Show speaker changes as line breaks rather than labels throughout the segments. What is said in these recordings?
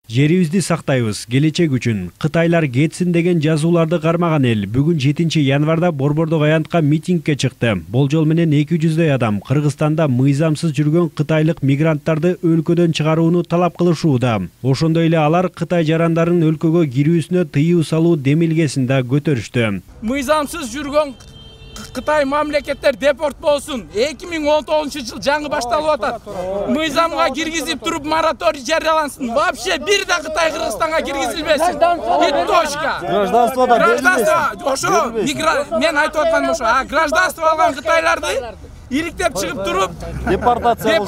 Жерибизди сактайбыз, келечек үчүн Кытайлар кетсин деген жазууларды кармаган эл бүгүн 7 январда Борбордук аянтка митингге чыкты. Болжол менен 200дөй адам Кыргызстанда мыйзамсыз жүргөн кытайлык мигранттарды өлкөдөн чыгарууну талап кылышууда. Ошондой эле алар Кытай жарандарын өлкөгө кирүүсүнө тыюу салуу демилгесин да көтөрүштү.
Мыйзамсыз жүргөн Кытай мамлекеттер депорт болсун. 2019 жыл жаңы башталып атат. Мыйзамга киргизип туруп мораторий жарыялансын. Вообще бир да Кытай Кыргызстанга киргизилбесин. И точка.
Гражданство да
гражданство ошо мен айтып атканым ошо. Гражданство алган кытайларды иликтеп чыгып туруп депортация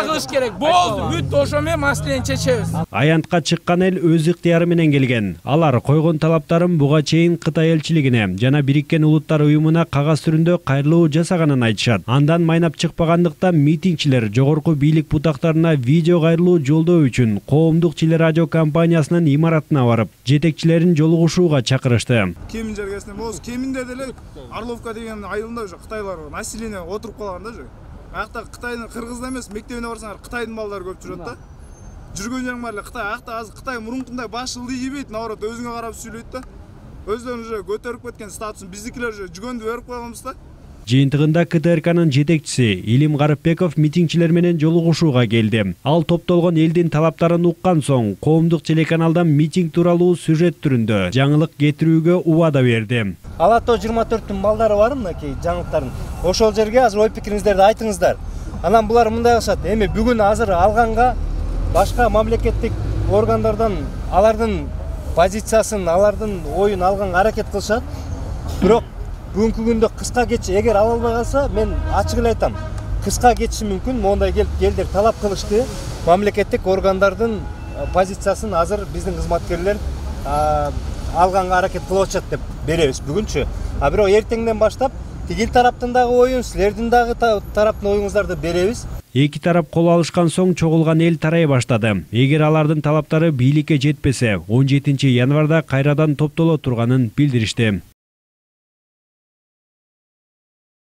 кылыш керек. Болду, бүт ошо менен маселени чечебиз.
Аянтка чыккан эл өз ыктыяры менен келген. Алар койгон талаптарын буга чейин Кытай элчилигине жана Бириккен Улуттар уюмуна кагаз түрүндө кайрылуу жасаганын айтышат. Андан майнап чыкпагандыктан митингчилер жогорку бийлик бутактарына видео кайрылуу жолдоо үчүн коомдук телерадио компаниясынын имаратына барып, жетекчилерин жолугушууга чакырышты.
Кемин жергесинде болсо, кеминде деле Орловка деген айылында уже кытайлар население отуруп калганда же. Акта Кытайдын кыргызда эмес, мектебине барсаңар Кытайдын балдары көп жүрөт да. Жүргөн жериң бар эле Кытай, акта азыр Кытай мурункундай баш ылдый жебейт, наоборот өзүңө карап сүйлөйт да. Өздөрүн уже көтөрүп кеткен статусун биздикилер уже жүгөндү берип койгонбуз да.
Жыйынтыгында КТРКнын жетекчиси Илим Гарыпбеков митингчилер менен жолугушууга келди. Ал топтолгон элдин талаптарын уккан соң коомдук телеканалдан митинг тууралуу сюжет түрүндө жаңылык кетирүүгө убада берди.
Алато 24-түн балдары бар мынакей жаңылыктардын. Ошол жерге азыр ой пикириңиздерди айтыңыздар. Анан булар мындай кылышат. Эми бүгүн азыр алганга башка мамлекеттик органдардан алардын позициясын, алардын оюн алганга аракет кылышат. Бирок бүгүнкү күндө кыска кетчи, эгер ала албай калса, мен ачык эле айтам. Кыска кетиши мүмкүн, мондай келип элдер талап кылышты. Мамлекеттик органдардын позициясын азыр биздин кызматкерлер алганга аракет кылып атышат деп беребиз бүгүнчү. А бирок эртеңден баштап тигил тараптын дагы оюн, силердин дагы тараптын оюңуздарды беребиз.
Эки тарап кол алышкан соң чогулган эл тарай баштады. Эгер алардын талаптары бийликке жетпесе, 17 январда кайрадан топтоло турганын билдиришти.